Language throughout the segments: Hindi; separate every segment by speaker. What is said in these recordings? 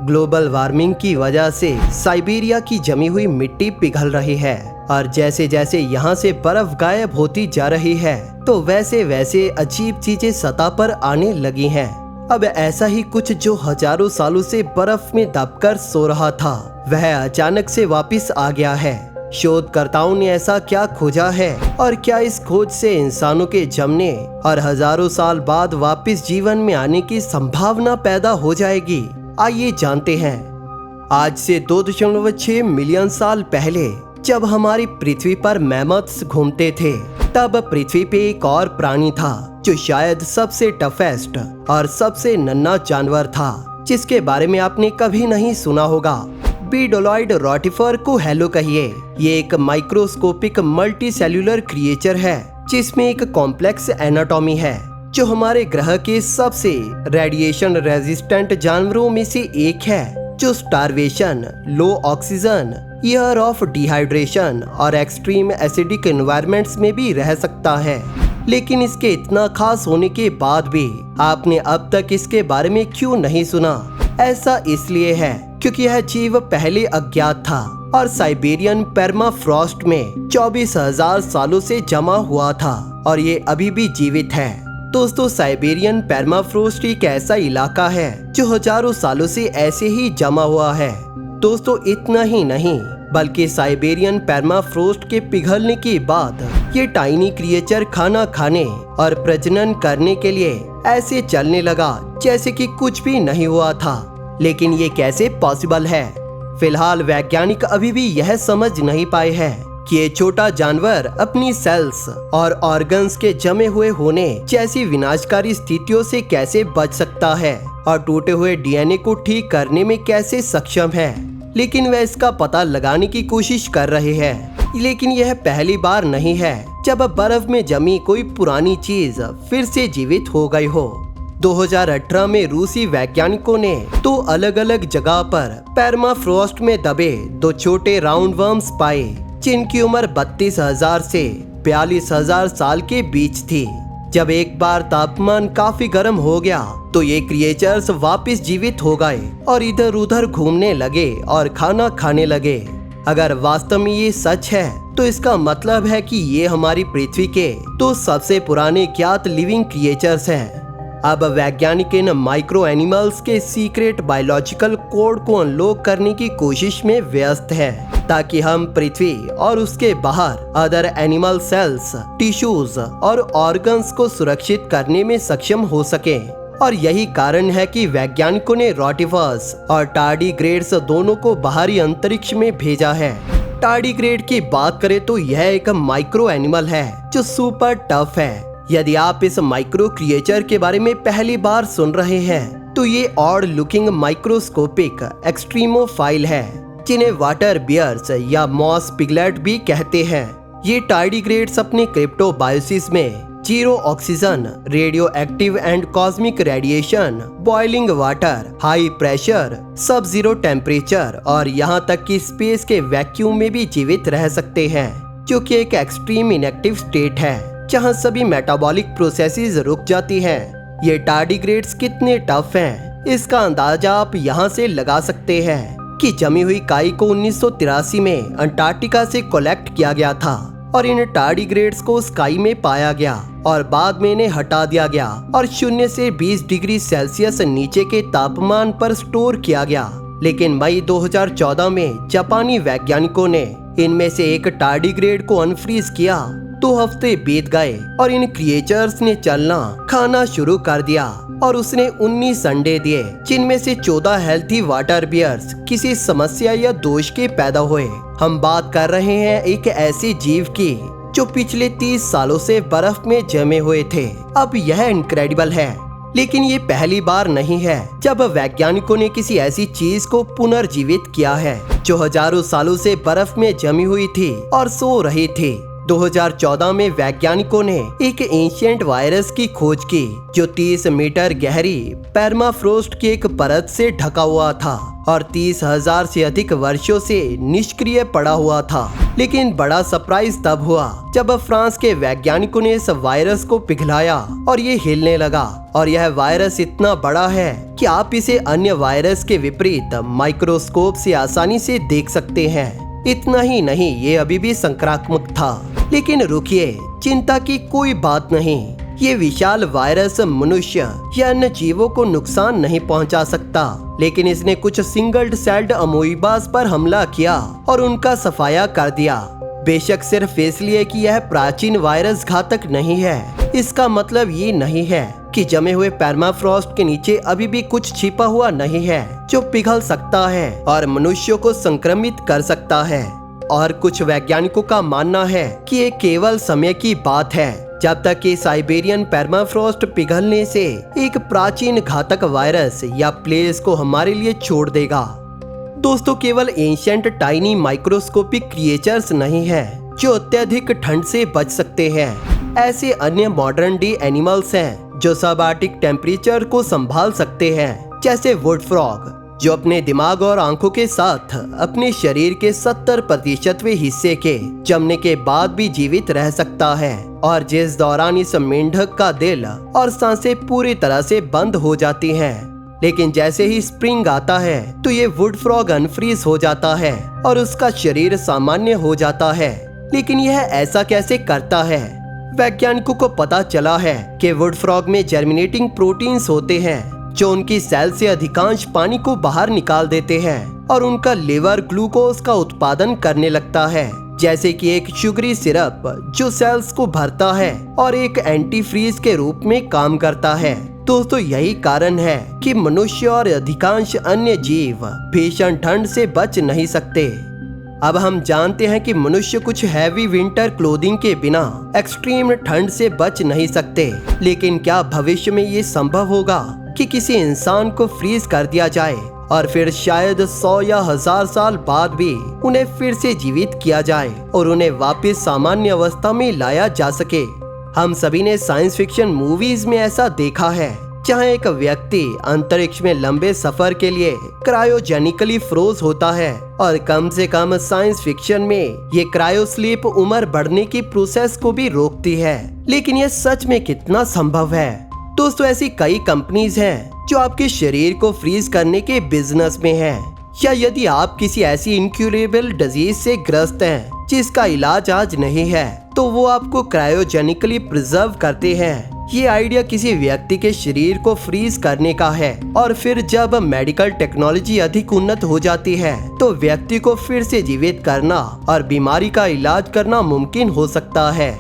Speaker 1: ग्लोबल वार्मिंग की वजह से साइबेरिया की जमी हुई मिट्टी पिघल रही है और जैसे जैसे यहाँ से बर्फ गायब होती जा रही है तो वैसे वैसे अजीब चीजें सतह पर आने लगी हैं। अब ऐसा ही कुछ जो हजारों सालों से बर्फ में दबकर सो रहा था वह अचानक से वापस आ गया है। शोधकर्ताओं ने ऐसा क्या खोजा है और क्या इस खोज से इंसानों के जमने और हजारों साल बाद वापस जीवन में आने की संभावना पैदा हो जाएगी? आइए जानते हैं। आज से 2.6 मिलियन साल पहले जब हमारी पृथ्वी पर मैमथ्स घूमते थे तब पृथ्वी पे एक और प्राणी था जो शायद सबसे टफेस्ट और सबसे नन्हा जानवर था जिसके बारे में आपने कभी नहीं सुना होगा। बीडोलॉइड रोटिफर को हेलो कहिए। ये एक माइक्रोस्कोपिक मल्टी सेल्यूलर क्रिएचर है जिसमें एक कॉम्प्लेक्स एनाटॉमी है जो हमारे ग्रह के सबसे रेडिएशन रेजिस्टेंट जानवरों में से एक है जो starvation, low oxygen, year of dehydration और एक्सट्रीम एसिडिक एनवायरनमेंट्स में भी रह सकता है। लेकिन इसके इतना खास होने के बाद भी आपने अब तक इसके बारे में क्यों नहीं सुना? ऐसा इसलिए है क्योंकि यह जीव पहले अज्ञात था और साइबेरियन परमाफ्रॉस्ट में 24,000 सालों से जमा हुआ था और ये अभी भी जीवित है। दोस्तों, साइबेरियन परमाफ्रॉस्ट एक ऐसा इलाका है जो हजारों सालों से ऐसे ही जमा हुआ है। दोस्तों, इतना ही नहीं बल्कि साइबेरियन परमाफ्रॉस्ट के पिघलने के बाद ये टाइनी क्रिएचर खाना खाने और प्रजनन करने के लिए ऐसे चलने लगा जैसे कि कुछ भी नहीं हुआ था। लेकिन ये कैसे पॉसिबल है? फिलहाल वैज्ञानिक अभी भी यह समझ नहीं पाए हैं कि ये छोटा जानवर अपनी सेल्स और ऑर्गन्स के जमे हुए होने जैसी विनाशकारी स्थितियों से कैसे बच सकता है और टूटे हुए डीएनए को ठीक करने में कैसे सक्षम है। लेकिन वह इसका पता लगाने की कोशिश कर रहे हैं। लेकिन यह पहली बार नहीं है जब बर्फ में जमी कोई पुरानी चीज फिर से जीवित हो गई हो। 2018 में रूसी वैज्ञानिकों ने 2 अलग अलग जगह पर परमाफ्रॉस्ट में दबे 2 छोटे राउंड वर्म्स पाए जिनकी उम्र 32,000 से 42,000 साल के बीच थी। जब एक बार तापमान काफी गर्म हो गया तो ये क्रिएचर्स वापस जीवित हो गए और इधर उधर घूमने लगे और खाना खाने लगे। अगर वास्तव में ये सच है तो इसका मतलब है कि ये हमारी पृथ्वी के 2 सबसे पुराने ज्ञात लिविंग क्रिएचर्स हैं। अब वैज्ञानिक इन माइक्रो एनिमल्स के सीक्रेट बायोलॉजिकल कोड को अनलॉक करने की कोशिश में व्यस्त है ताकि हम पृथ्वी और उसके बाहर अदर एनिमल सेल्स, टिश्यूज और ऑर्गन्स को सुरक्षित करने में सक्षम हो सके। और यही कारण है कि वैज्ञानिकों ने रोटिफर्स और टार्डीग्रेड्स दोनों को बाहरी अंतरिक्ष में भेजा है। टार्डीग्रेड की बात करें तो यह एक माइक्रो एनिमल है जो सुपर टफ है। यदि आप इस माइक्रो क्रिएचर के बारे में पहली बार सुन रहे हैं तो ये ऑड लुकिंग माइक्रोस्कोपिक एक्सट्रीमोफाइल है जिन्हें वाटर बियर्स या मॉस पिगलेट भी कहते हैं। ये टार्डीग्रेड्स अपने क्रिप्टोबायोसिस में 0 oxygen, radio active and cosmic radiation, boiling water, high pressure, सब जीरो टेम्परेचर और यहाँ तक कि स्पेस के वैक्यूम में भी जीवित रह सकते हैं जो कि एक एक्सट्रीम इनएक्टिव स्टेट है जहाँ सभी मेटाबॉलिक प्रोसेसेस रुक जाती हैं। ये टार्डीग्रेड्स कितने टफ हैं इसका अंदाजा आप यहाँ से लगा सकते हैं कि जमी हुई काई को 1983 में अंटार्कटिका से कलेक्ट किया गया था और इन टार्डीग्रेड्स को स्काई में पाया गया और बाद में इन्हें हटा दिया गया और 0 से 20 डिग्री सेल्सियस नीचे के तापमान पर स्टोर किया गया। लेकिन मई 2014 में जापानी वैज्ञानिकों ने इनमें से एक टार्डीग्रेड को अनफ्रीज किया। 2 हफ्ते बीत गए और इन क्रिएचर्स ने चलना खाना शुरू कर दिया और उसने 19 अंडे दिए जिनमें से 14 हेल्थी वाटर बियर्स किसी समस्या या दोष के पैदा हुए। हम बात कर रहे हैं एक ऐसे जीव की जो पिछले 30 सालों से बर्फ में जमे हुए थे। अब यह इनक्रेडिबल है, लेकिन ये पहली बार नहीं है जब वैज्ञानिकों ने किसी ऐसी चीज को पुनर्जीवित किया है जो हजारों सालों से बर्फ में जमी हुई थी और सो रही थी। 2014 में वैज्ञानिकों ने एक एंशिएंट वायरस की खोज की जो 30 मीटर गहरी परमाफ्रॉस्ट की एक परत से ढका हुआ था। और 30,000 से अधिक वर्षों से निष्क्रिय पड़ा हुआ था। लेकिन बड़ा सरप्राइज तब हुआ जब फ्रांस के वैज्ञानिकों ने इस वायरस को पिघलाया और ये हिलने लगा। और यह वायरस इतना बड़ा है कि आप इसे अन्य वायरस के विपरीत माइक्रोस्कोप से आसानी से देख सकते हैं। इतना ही नहीं, ये अभी भी संक्रामक था। लेकिन रुकिए, चिंता की कोई बात नहीं। ये विशाल वायरस मनुष्य या अन्य जीवों को नुकसान नहीं पहुंचा सकता, लेकिन इसने कुछ सिंगल सेल्ड अमोइबास पर हमला किया और उनका सफाया कर दिया। बेशक सिर्फ इसलिए कि यह प्राचीन वायरस घातक नहीं है, इसका मतलब ये नहीं है कि जमे हुए परमाफ्रॉस्ट के नीचे अभी भी कुछ छिपा हुआ नहीं है जो पिघल सकता है और मनुष्यों को संक्रमित कर सकता है। और कुछ वैज्ञानिकों का मानना है कि ये केवल समय की बात है, जब तक कि साइबेरियन परमाफ्रॉस्ट पिघलने से एक प्राचीन घातक वायरस या प्लेस को हमारे लिए छोड़ देगा। दोस्तों, केवल एंशिएंट टाइनी माइक्रोस्कोपिक क्रिएचर्स नहीं है जो अत्यधिक ठंड से बच सकते हैं। ऐसे अन्य मॉडर्न डे एनिमल्स हैं जो सबआर्टिक टेम्परेचर को संभाल सकते हैं, जैसे वुड फ्रॉग, जो अपने दिमाग और आंखों के साथ अपने शरीर के 70% हिस्से के जमने के बाद भी जीवित रह सकता है, और जिस दौरान इस मेंढक का दिल और सांसें पूरी तरह से बंद हो जाती हैं। लेकिन जैसे ही स्प्रिंग आता है तो ये वुड फ्रॉग अनफ्रीज हो जाता है और उसका शरीर सामान्य हो जाता है। लेकिन यह ऐसा कैसे करता है? वैज्ञानिकों को पता चला है कि वुड फ्रॉग में जर्मिनेटिंग प्रोटीन्स होते हैं जो उनकी सेल से अधिकांश पानी को बाहर निकाल देते हैं और उनका लिवर ग्लूकोज का उत्पादन करने लगता है, जैसे कि एक शुगरी सिरप जो सेल्स को भरता है और एक एंटी फ्रीज के रूप में काम करता है। दोस्तों, यही कारण है कि मनुष्य और अधिकांश अन्य जीव भीषण ठंड से बच नहीं सकते। अब हम जानते हैं कि मनुष्य कुछ हैवी विंटर क्लोथिंग के बिना एक्सट्रीम ठंड से बच नहीं सकते, लेकिन क्या भविष्य में ये संभव होगा कि किसी इंसान को फ्रीज कर दिया जाए और फिर शायद 100 या 1000 साल बाद भी उन्हें फिर से जीवित किया जाए और उन्हें वापस सामान्य अवस्था में लाया जा सके? हम सभी ने साइंस फिक्शन मूवीज में ऐसा देखा है, जहां एक व्यक्ति अंतरिक्ष में लंबे सफर के लिए क्रायोजेनिकली फ्रोज होता है, और कम से कम साइंस फिक्शन में ये क्रायोस्लीप उम्र बढ़ने की प्रोसेस को भी रोकती है। लेकिन यह सच में कितना संभव है? दोस्तों, ऐसी कई कंपनीज हैं जो आपके शरीर को फ्रीज करने के बिजनेस में हैं। या यदि आप किसी ऐसी इनक्यूरेबल डिजीज से ग्रस्त हैं जिसका इलाज आज नहीं है, तो वो आपको क्रायोजेनिकली प्रिजर्व करते हैं। ये आइडिया किसी व्यक्ति के शरीर को फ्रीज करने का है, और फिर जब मेडिकल टेक्नोलॉजी अधिक उन्नत हो जाती है तो व्यक्ति को फिर से जीवित करना और बीमारी का इलाज करना मुमकिन हो सकता है।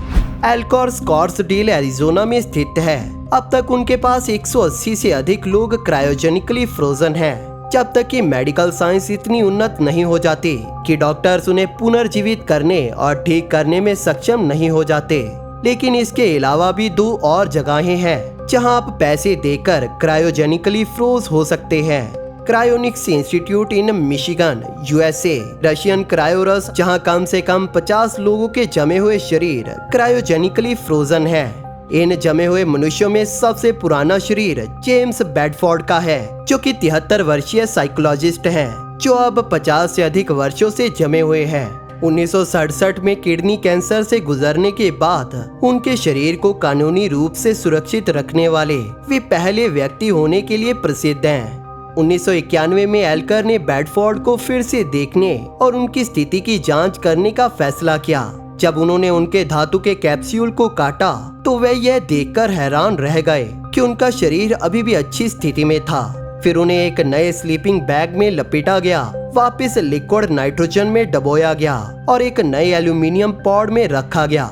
Speaker 1: एल्कोर स्कॉट्सडेल एरिजोना में स्थित है। अब तक उनके पास 180 से अधिक लोग क्रायोजेनिकली फ्रोजन हैं, जब तक कि मेडिकल साइंस इतनी उन्नत नहीं हो जाती कि डॉक्टर्स उन्हें पुनर्जीवित करने और ठीक करने में सक्षम नहीं हो जाते। लेकिन इसके अलावा भी 2 और जगहें हैं जहां आप पैसे देकर क्रायोजेनिकली फ्रोज हो सकते हैं। Cryonics institute in Michigan, USA, Russian KrioRus, जहां कम से कम 50 लोगों के जमे हुए शरीर क्रायोजेनिकली फ्रोजन है। इन जमे हुए मनुष्यों में सबसे पुराना शरीर जेम्स बेडफोर्ड का है, जो कि 73 वर्षीय साइकोलॉजिस्ट हैं, जो अब 50 से अधिक वर्षों से जमे हुए हैं। 1967 में किडनी कैंसर से गुजरने के बाद उनके शरीर को कानूनी रूप से सुरक्षित रखने वाले वे पहले व्यक्ति होने के लिए प्रसिद्ध हैं। 1991 में एल्कर ने बेडफोर्ड को फिर से देखने और उनकी स्थिति की जांच करने का फैसला किया। जब उन्होंने उनके धातु के कैप्सूल को काटा तो वे यह देखकर हैरान रह गए कि उनका शरीर अभी भी अच्छी स्थिति में था। फिर उन्हें एक नए स्लीपिंग बैग में लपेटा गया, वापस लिक्विड नाइट्रोजन में डुबोया गया और एक नए एल्यूमिनियम पॉड में रखा गया।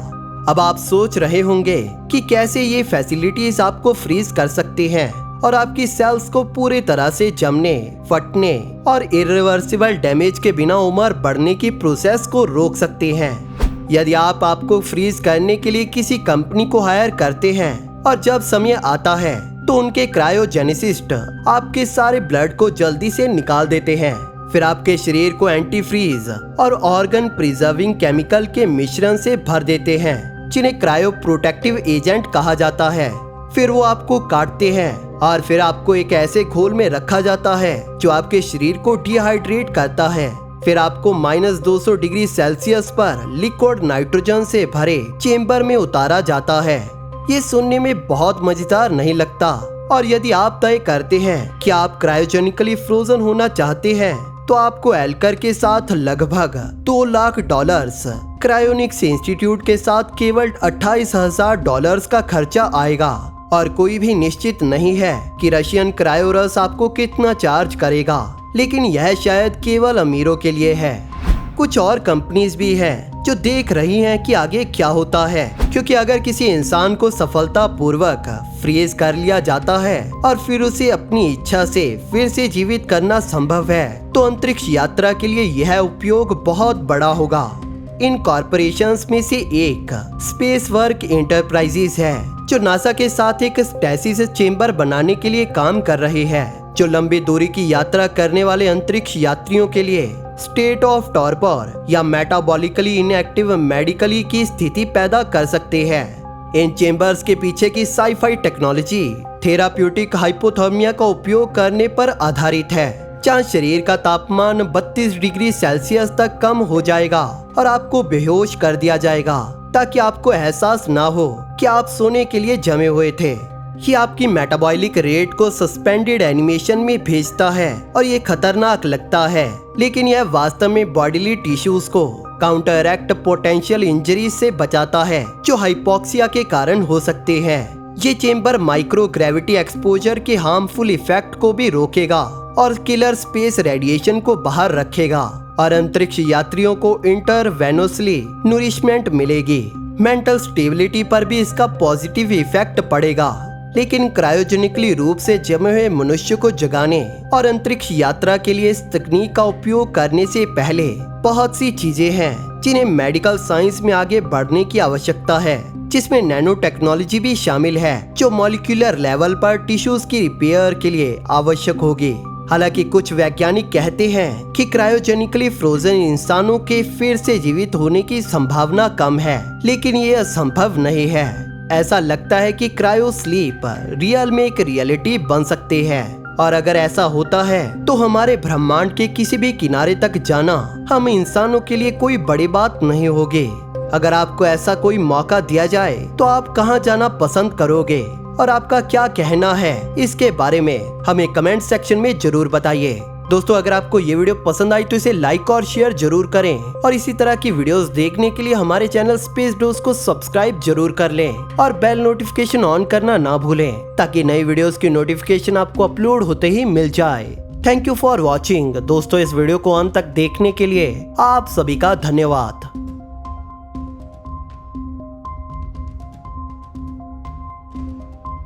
Speaker 1: अब आप सोच रहे होंगे कि कैसे ये फैसिलिटीज आपको फ्रीज कर सकती हैं और आपकी सेल्स को पूरी तरह से जमने, फटने और इरिवर्सिबल डैमेज के बिना उम्र बढ़ने की प्रोसेस को रोक सकती हैं। यदि आप आपको फ्रीज करने के लिए किसी कंपनी को हायर करते हैं और जब समय आता है तो उनके क्रायोजेनिसिस्ट आपके सारे ब्लड को जल्दी से निकाल देते हैं, फिर आपके शरीर को एंटी फ्रीज और ऑर्गन प्रिजर्विंग केमिकल के मिश्रण से भर देते हैं, जिन्हें क्रायो प्रोटेक्टिव एजेंट कहा जाता है। फिर वो आपको काटते हैं और फिर आपको एक ऐसे घोल में रखा जाता है जो आपके शरीर को डिहाइड्रेट करता है। फिर आपको -200 डिग्री सेल्सियस पर लिक्विड नाइट्रोजन से भरे चेम्बर में उतारा जाता है। ये सुनने में बहुत मजेदार नहीं लगता, और यदि आप तय करते हैं कि आप क्रायोजेनिकली फ्रोजन होना चाहते हैं तो आपको एल्कर के साथ लगभग $2 लाख, क्रायोनिक्स इंस्टीट्यूट के साथ केवल $28,000 का खर्चा आएगा। और कोई भी निश्चित नहीं है कि रशियन क्रायोरस आपको कितना चार्ज करेगा, लेकिन यह शायद केवल अमीरों के लिए है। कुछ और कंपनीज भी हैं जो देख रही हैं कि आगे क्या होता है, क्योंकि अगर किसी इंसान को सफलतापूर्वक फ्रीज कर लिया जाता है और फिर उसे अपनी इच्छा से फिर से जीवित करना संभव है, तो अंतरिक्ष यात्रा के लिए यह उपयोग बहुत बड़ा होगा। इन कॉरपोरेशंस में से एक स्पेस वर्क एंटरप्राइजेस है, जो नासा के साथ एक स्टैसिस चेम्बर बनाने के लिए काम कर रहे हैं, जो लंबी दूरी की यात्रा करने वाले अंतरिक्ष यात्रियों के लिए स्टेट ऑफ टॉर्पर या मेटाबॉलिकली इनएक्टिव मेडिकली की स्थिति पैदा कर सकते हैं। इन चेम्बर्स के पीछे की साइफाई टेक्नोलॉजी थेराप्यूटिक हाइपोथर्मिया का उपयोग करने पर आधारित है, जहाँ शरीर का तापमान 32 डिग्री सेल्सियस तक कम हो जाएगा और आपको बेहोश कर दिया जाएगा, ताकि आपको एहसास ना हो कि आप सोने के लिए जमे हुए थे। ये आपकी मेटाबॉलिक रेट को सस्पेंडेड एनिमेशन में भेजता है और ये खतरनाक लगता है, लेकिन यह वास्तव में बॉडीली टिश्यूज को काउंटरएक्ट पोटेंशियल इंजरी से बचाता है, जो हाइपोक्सिया के कारण हो सकते हैं। ये चेम्बर माइक्रो ग्रेविटी एक्सपोजर के हार्मफुल इफेक्ट को भी रोकेगा और किलर स्पेस रेडिएशन को बाहर रखेगा, और अंतरिक्ष यात्रियों को इंटरवेनोसली नूरिशमेंट मिलेगी। मेंटल स्टेबिलिटी पर भी इसका पॉजिटिव इफेक्ट पड़ेगा। लेकिन क्रायोजेनिकली रूप से जमे हुए मनुष्य को जगाने और अंतरिक्ष यात्रा के लिए इस तकनीक का उपयोग करने से पहले बहुत सी चीजें हैं जिन्हें मेडिकल साइंस में आगे बढ़ने की आवश्यकता है, जिसमें नैनो टेक्नोलॉजी भी शामिल है, जो मॉलिक्यूलर लेवल पर टिश्यूज की रिपेयर के लिए आवश्यक होगी। हालांकि कुछ वैज्ञानिक कहते हैं कि क्रायोजेनिकली फ्रोजन इंसानों के फिर से जीवित होने की संभावना कम है, लेकिन ये असंभव नहीं है। ऐसा लगता है कि क्रायो स्लीप रियल में एक रियलिटी बन सकते हैं, और अगर ऐसा होता है तो हमारे ब्रह्मांड के किसी भी किनारे तक जाना हम इंसानों के लिए कोई बड़ी बात नहीं होगी। अगर आपको ऐसा कोई मौका दिया जाए तो आप कहां जाना पसंद करोगे, और आपका क्या कहना है इसके बारे में हमें कमेंट सेक्शन में जरूर बताइए। दोस्तों, अगर आपको ये वीडियो पसंद आई तो इसे लाइक और शेयर जरूर करें, और इसी तरह की वीडियोस देखने के लिए हमारे चैनल स्पेस डोज को सब्सक्राइब जरूर कर लें और बेल नोटिफिकेशन ऑन करना ना भूलें, ताकि नई वीडियोस की नोटिफिकेशन आपको अपलोड होते ही मिल जाए। Thank you for watching. दोस्तों, इस वीडियो को अंत तक देखने के लिए आप सभी का धन्यवाद।